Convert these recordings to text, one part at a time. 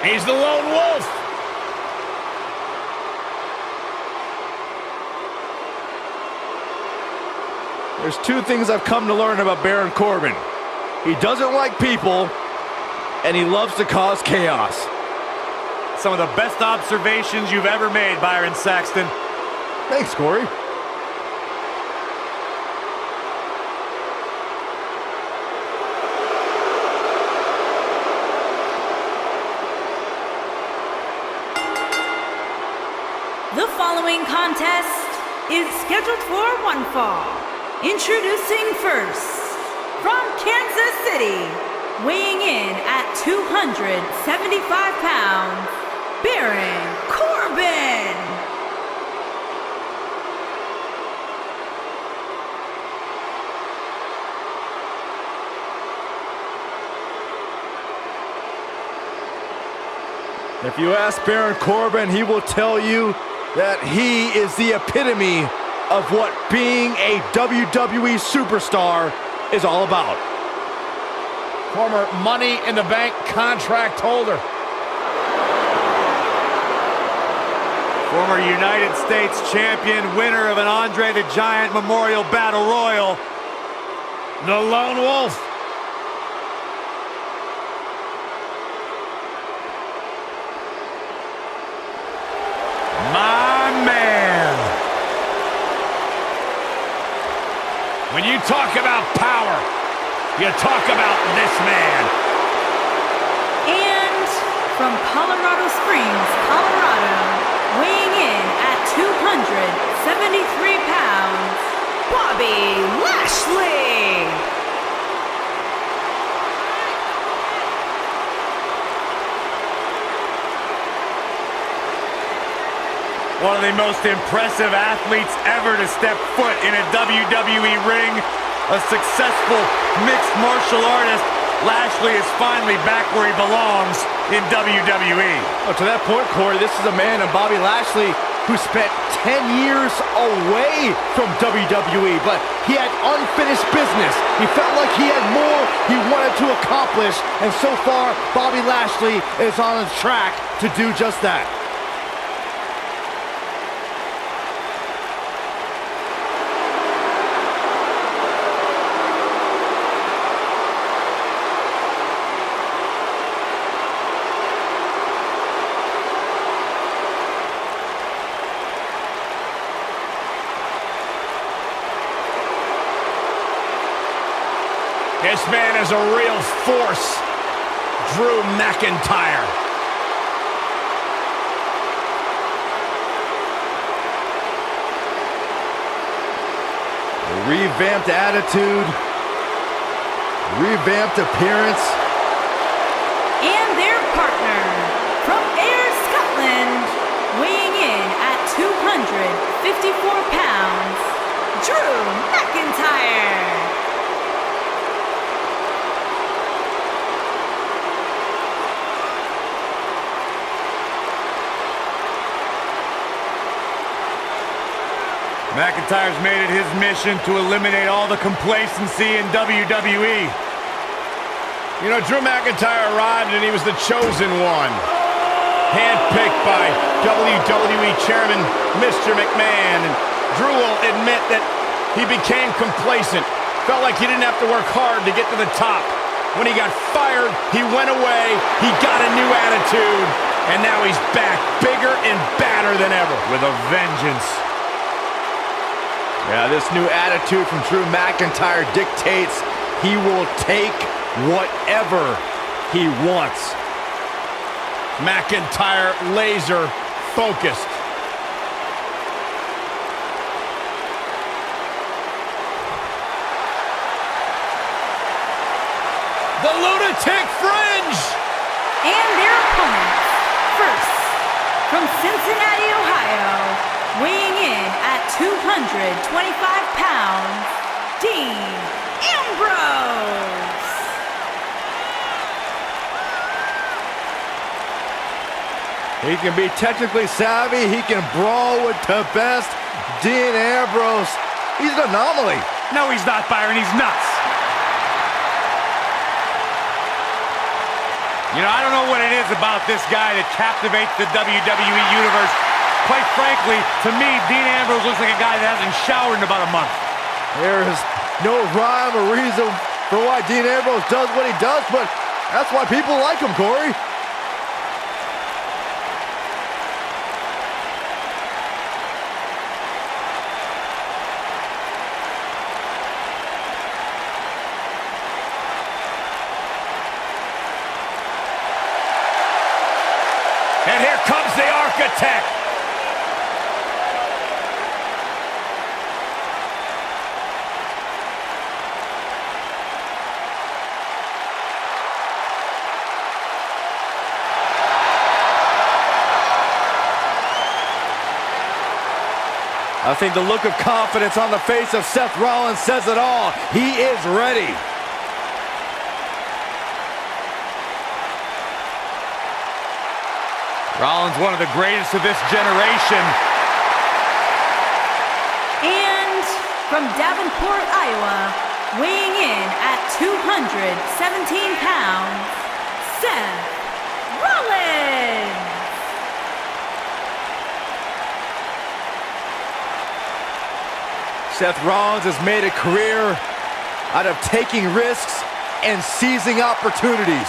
He's the lone wolf. There's two things I've come to learn about Baron Corbin. He doesn't like people, and he loves to cause chaos. Some of the best observations you've ever made, Byron Saxton. Thanks, Corey. The following contest is scheduled for one fall. Introducing first, from Kansas City, weighing in at 275 pounds, Baron Corbin. If you ask Baron Corbin, he will tell you that he is the epitome of what being a WWE superstar is all about. Former Money in the Bank contract holder. Former United States champion, winner of an Andre the Giant Memorial Battle Royal. The lone wolf. My man. When you talk about power, you talk about this man. And from Colorado Springs, Colorado, weighing in at 273 pounds, Bobby Lashley. One of the most impressive athletes ever to step foot in a WWE ring. A successful mixed martial artist. Lashley is finally back where he belongs in WWE. Oh, to that point, Corey, this is a man in Bobby Lashley who spent 10 years away from WWE, but he had unfinished business. He felt like he had more he wanted to accomplish, and so far, Bobby Lashley is on his track to do just that. This man is a real force. Drew McIntyre. A revamped attitude, revamped appearance. And their partner, from Ayr, Scotland, weighing in at 254 pounds, Drew McIntyre. McIntyre's made it his mission to eliminate all the complacency in WWE. You know, Drew McIntyre arrived and he was the chosen one. Handpicked by WWE Chairman Mr. McMahon. And Drew will admit that he became complacent. Felt like he didn't have to work hard to get to the top. When he got fired, he went away, he got a new attitude, and now he's back bigger and badder than ever. With a vengeance. Yeah, this new attitude from Drew McIntyre dictates he will take whatever he wants. McIntyre laser focused. The lunatic fringe! And their opponents, first, from Cincinnati, Ohio, weighing in at 225 pounds, Dean Ambrose. He can be technically savvy, he can brawl with the best. Dean Ambrose, he's an anomaly. No, he's not, Byron, he's nuts. You know, I don't know what it is about this guy that captivates the WWE Universe. Quite frankly, to me, Dean Ambrose looks like a guy that hasn't showered in about a month. There's no rhyme or reason for why Dean Ambrose does what he does, but that's why people like him, Corey. And here comes the Architect. I think the look of confidence on the face of Seth Rollins says it all. He is ready. Rollins, one of the greatest of this generation. And from Davenport, Iowa, weighing in at 217 pounds, Seth Rollins. Seth Rollins has made a career out of taking risks and seizing opportunities.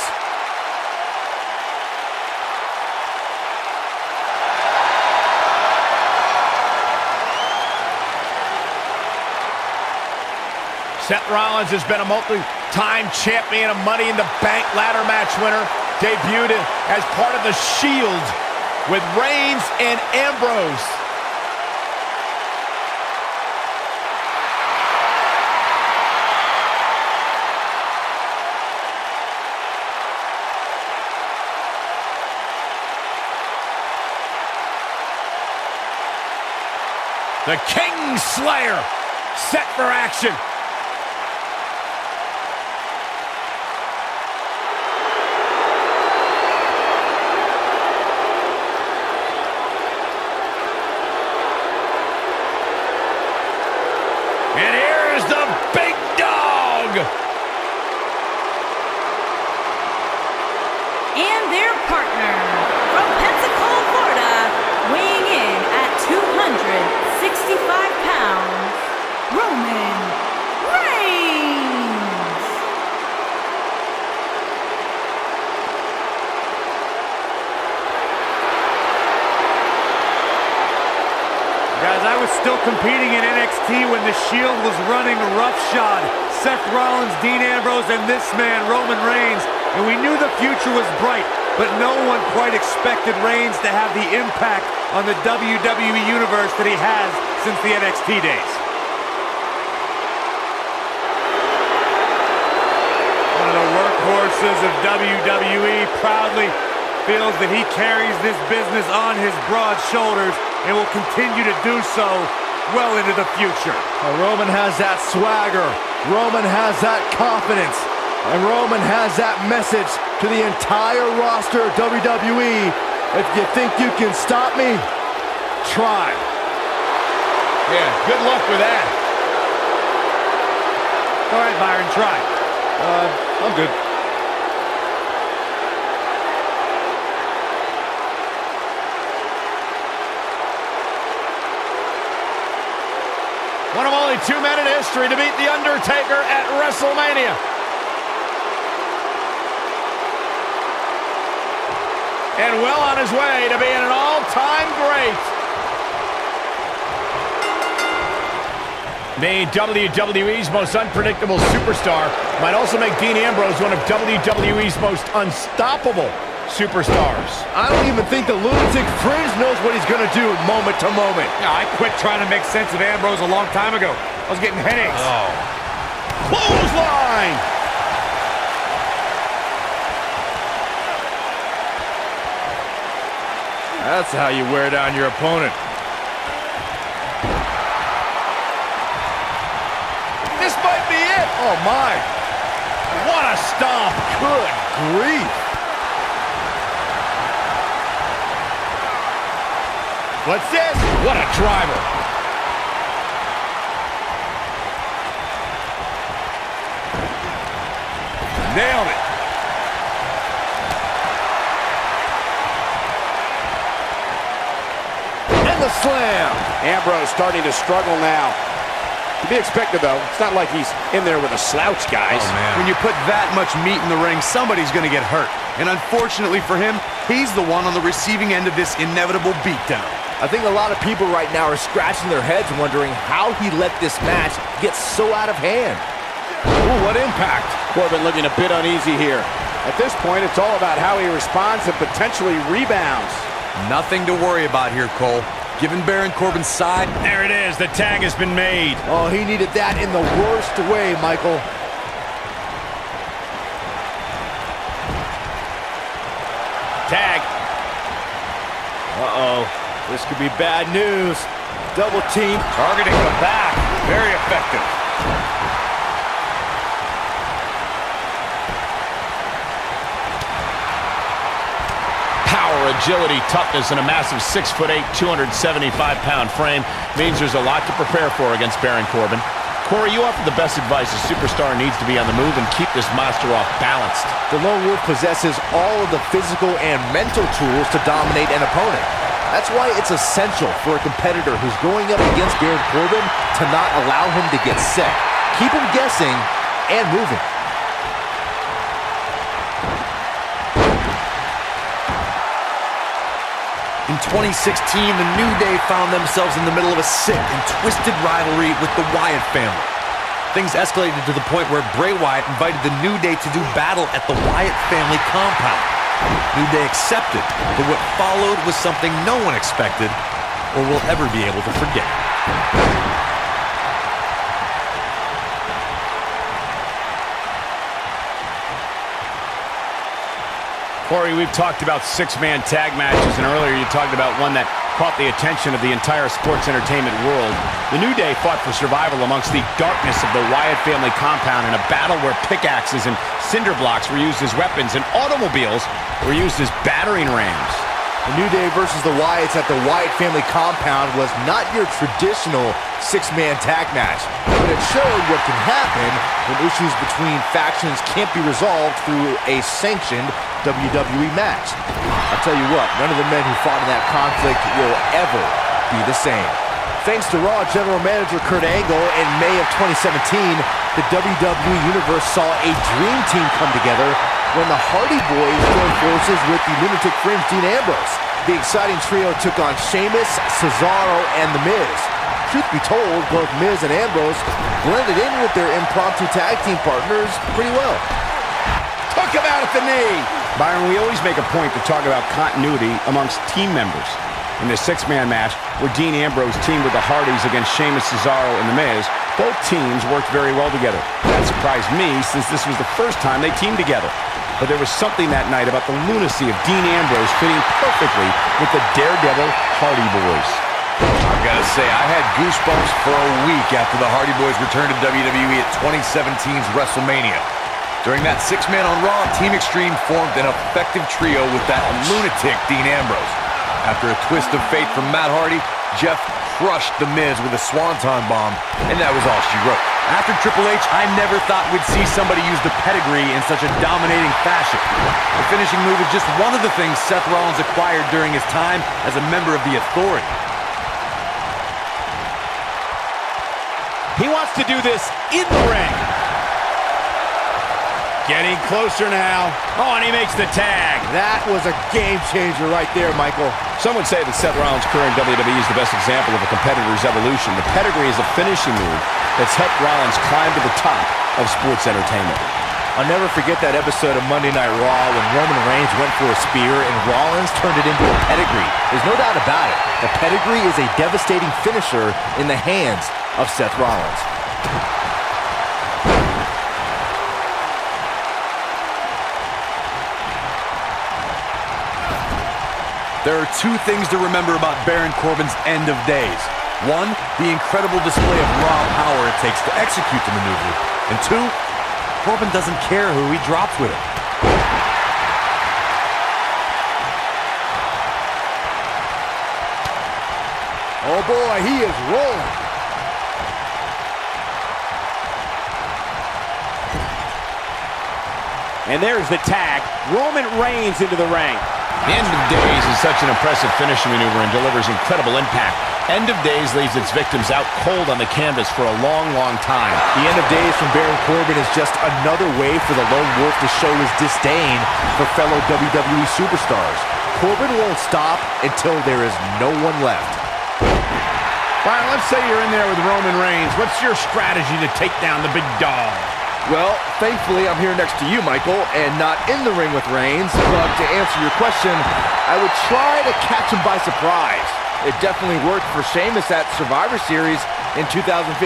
Seth Rollins has been a multi-time champion, a Money in the Bank ladder match winner, debuted as part of the Shield with Reigns and Ambrose. The King Slayer set for action. And here's the big dog. And their partner from Pensacola, Florida, weighing in at 265 pounds, Roman Reigns. Guys, I was still competing in NXT when the Shield was running roughshod. Seth Rollins, Dean Ambrose, and this man, Roman Reigns. And we knew the future was bright, but no one quite expected Reigns to have the impact on the WWE Universe that he has since the NXT days. One of the workhorses of WWE proudly feels that he carries this business on his broad shoulders and will continue to do so well into the future. Roman has that swagger. Roman has that confidence. And Roman has that message to the entire roster of WWE. If you think you can stop me, try. Yeah, good luck with that. All right, Byron, try. I'm good. One of only 2 men in history to beat The Undertaker at WrestleMania. And well on his way to being an all-time great. Named WWE's most unpredictable superstar might also make Dean Ambrose one of WWE's most unstoppable superstars. I don't even think the Lunatic Fringe knows what he's going to do moment to moment. Yeah, I quit trying to make sense of Ambrose a long time ago. I was getting headaches. Oh. Clothesline! That's how you wear down your opponent. This might be it! Oh my! What a stomp! Good grief! What's this? What a driver! Nailed it. slam. Ambrose starting to struggle now. To be expected, though. It's not like he's in there with a slouch, guys. Oh, man. When you put that much meat in the ring, somebody's going to get hurt. And unfortunately for him, he's the one on the receiving end of this inevitable beatdown. I think a lot of people right now are scratching their heads wondering how he let this match get so out of hand. Ooh, what impact. Corbin looking a bit uneasy here. At this point, it's all about how he responds and potentially rebounds. Nothing to worry about here, Cole. Given Baron Corbin's side. There it is. The tag has been made. Oh, he needed that in the worst way, Michael. Tag. Uh-oh. This could be bad news. Double team. Targeting the back. Very effective. Power, agility, toughness, and a massive 6'8", 275-pound frame means there's a lot to prepare for against Baron Corbin. Corey, you offer the best advice a superstar needs to be on the move and keep this monster off balanced. The Lone Wolf possesses all of the physical and mental tools to dominate an opponent. That's why it's essential for a competitor who's going up against Baron Corbin to not allow him to get set. Keep him guessing and moving. In 2016, the New Day found themselves in the middle of a sick and twisted rivalry with the Wyatt family. Things escalated to the point where Bray Wyatt invited the New Day to do battle at the Wyatt family compound. New Day accepted, but what followed was something no one expected or will ever be able to forget. Corey, we've talked about six-man tag matches, and earlier you talked about one that caught the attention of the entire sports entertainment world. The New Day fought for survival amongst the darkness of the Wyatt family compound in a battle where pickaxes and cinder blocks were used as weapons and automobiles were used as battering rams. The New Day versus the Wyatts at the Wyatt family compound was not your traditional six-man tag match, but it showed what can happen when issues between factions can't be resolved through a sanctioned WWE match. I'll tell you what, none of the men who fought in that conflict will ever be the same. Thanks to Raw General Manager Kurt Angle, in May of 2017, the WWE Universe saw a dream team come together when the Hardy Boys joined forces with the Lunatic Fringe Dean Ambrose. The exciting trio took on Sheamus, Cesaro, and The Miz. Truth be told, both Miz and Ambrose blended in with their impromptu tag team partners pretty well. Took him out at the knee. Byron, we always make a point to talk about continuity amongst team members. In the six-man match, where Dean Ambrose teamed with the Hardys against Sheamus, Cesaro, and The Miz, both teams worked very well together. That surprised me, since this was the first time they teamed together. But there was something that night about the lunacy of Dean Ambrose fitting perfectly with the Daredevil Hardy Boys. I've got to say, I had goosebumps for a week after the Hardy Boys returned to WWE at 2017's WrestleMania. During that six-man on Raw, Team Extreme formed an effective trio with that lunatic Dean Ambrose. After a twist of fate from Matt Hardy, Jeff crushed The Miz with a swanton bomb, and that was all she wrote. After Triple H, I never thought we'd see somebody use the pedigree in such a dominating fashion. The finishing move is just one of the things Seth Rollins acquired during his time as a member of the Authority. He wants to do this in the ring. Getting closer now. Oh, and he makes the tag. That was a game changer right there, Michael. Some would say that Seth Rollins' career in WWE is the best example of a competitor's evolution. The pedigree is a finishing move that's helped Rollins climb to the top of sports entertainment. I'll never forget that episode of Monday Night Raw when Roman Reigns went for a spear and Rollins turned it into a pedigree. There's no doubt about it. The pedigree is a devastating finisher in the hands of Seth Rollins. There are two things to remember about Baron Corbin's end of days. One, the incredible display of raw power it takes to execute the maneuver. And two, Corbin doesn't care who he drops with it. Oh boy, he is rolling. And there's the tag. Roman Reigns into the ring. The End of Days is such an impressive finishing maneuver and delivers incredible impact. End of Days leaves its victims out cold on the canvas for a long, long time. The End of Days from Baron Corbin is just another way for the Lone Wolf to show his disdain for fellow WWE superstars. Corbin won't stop until there is no one left. Byron, let's say you're in there with Roman Reigns. What's your strategy to take down the big dog? Well, thankfully, I'm here next to you, Michael, and not in the ring with Reigns. But to answer your question, I would try to catch him by surprise. It definitely worked for Sheamus at Survivor Series in 2015.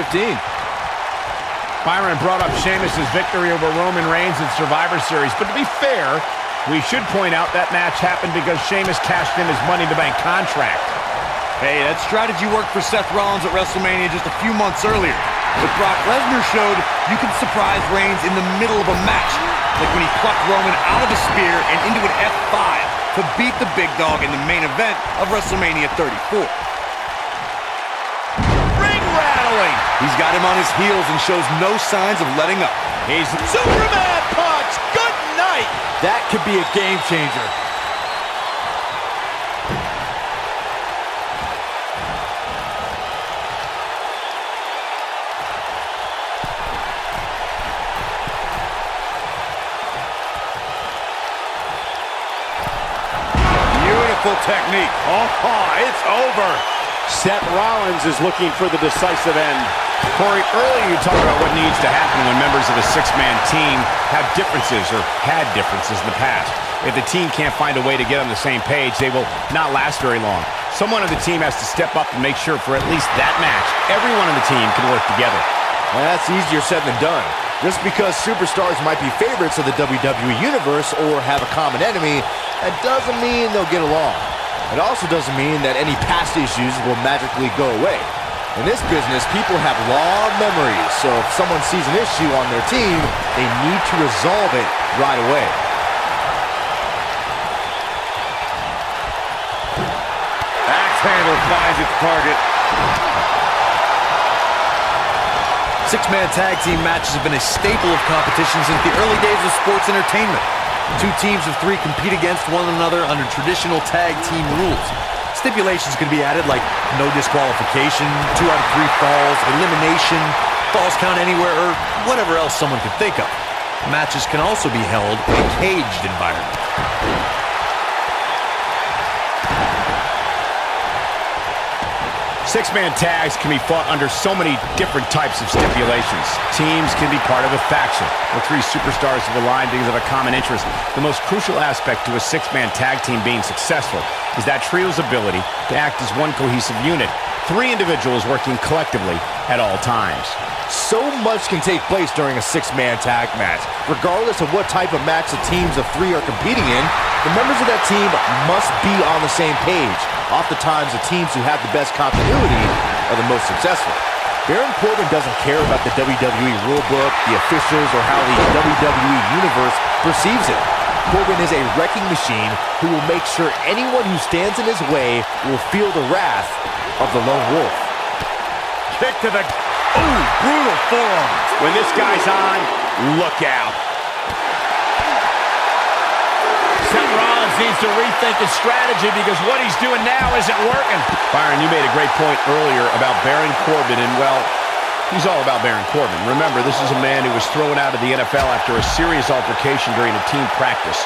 Byron brought up Sheamus' victory over Roman Reigns at Survivor Series. But to be fair, we should point out that match happened because Sheamus cashed in his Money in the Bank contract. Hey, that strategy worked for Seth Rollins at WrestleMania just a few months earlier. But Brock Lesnar showed you can surprise Reigns in the middle of a match, like when he plucked Roman out of a spear and into an F5 to beat the big dog in the main event of WrestleMania 34. Ring rattling! He's got him on his heels and shows no signs of letting up. He's Superman punch! Good night! That could be a game changer. Technique. Oh, it's over. Seth Rollins is looking for the decisive end. Corey, earlier you talked about what needs to happen when members of a six-man team have differences or had differences in the past. If the team can't find a way to get on the same page, they will not last very long. Someone on the team has to step up and make sure for at least that match, everyone on the team can work together. Well, that's easier said than done. Just because superstars might be favorites of the WWE Universe or have a common enemy, that doesn't mean they'll get along. It also doesn't mean that any past issues will magically go away. In this business, people have long memories, so if someone sees an issue on their team, they need to resolve it right away. Axe handle finds its target. Six-man tag team matches have been a staple of competition since the early days of sports entertainment. Two teams of three compete against one another under traditional tag team rules. Stipulations can be added like no disqualification, 2 out of 3 falls, elimination, falls count anywhere, or whatever else someone could think of. Matches can also be held in a caged environment. Six-man tags can be fought under so many different types of stipulations. Teams can be part of a faction, where 3 superstars have aligned because of a common interest. The most crucial aspect to a six-man tag team being successful is that trio's ability to act as one cohesive unit. 3 individuals working collectively at all times. So much can take place during a six-man tag match. Regardless of what type of match the teams of 3 are competing in, the members of that team must be on the same page. Oftentimes, the teams who have the best continuity are the most successful. Baron Corbin doesn't care about the WWE rulebook, the officials, or how the WWE Universe perceives it. Corbin is a wrecking machine who will make sure anyone who stands in his way will feel the wrath of the Lone Wolf. Kick to the... Ooh, brutal forearm. When this guy's on, look out. Seth Rollins needs to rethink his strategy because what he's doing now isn't working. Byron, you made a great point earlier about Baron Corbin, and well, he's all about Baron Corbin. Remember, this is a man who was thrown out of the NFL after a serious altercation during a team practice.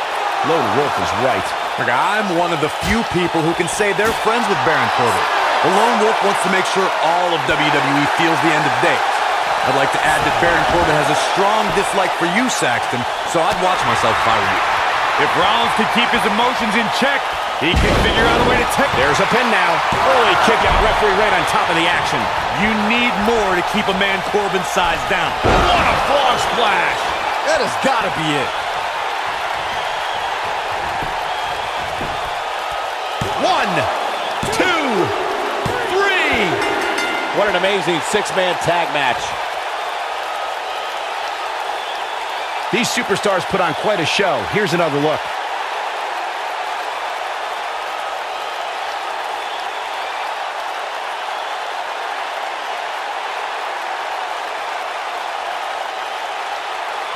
Lone Wolf is right. Look, I'm one of the few people who can say they're friends with Baron Corbin. The Lone Wolf wants to make sure all of WWE feels the end of days. I'd like to add that Baron Corbin has a strong dislike for you, Saxton, so I'd watch myself if I were you. If Rollins can keep his emotions in check, he can figure out a way to take... There's a pin now. Early kick out, referee right on top of the action. You need more to keep a man Corbin's size down. What a frog splash! That has got to be it. 1, 2, 3. What an amazing six-man tag match. These superstars put on quite a show. Here's another look.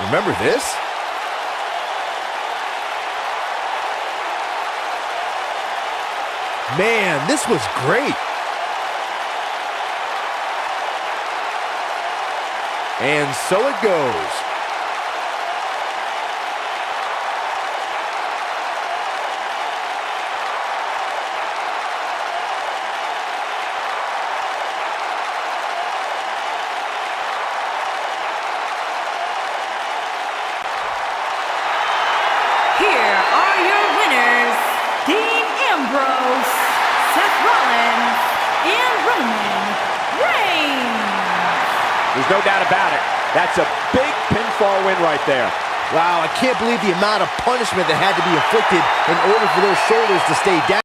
Remember this? Man, this was great. And so it goes. Here are your winners, Dean Ambrose, Seth Rollins, and Roman Reigns. There's no doubt about it. That's a big pinfall win right there. Wow, I can't believe the amount of punishment that had to be inflicted in order for those shoulders to stay down.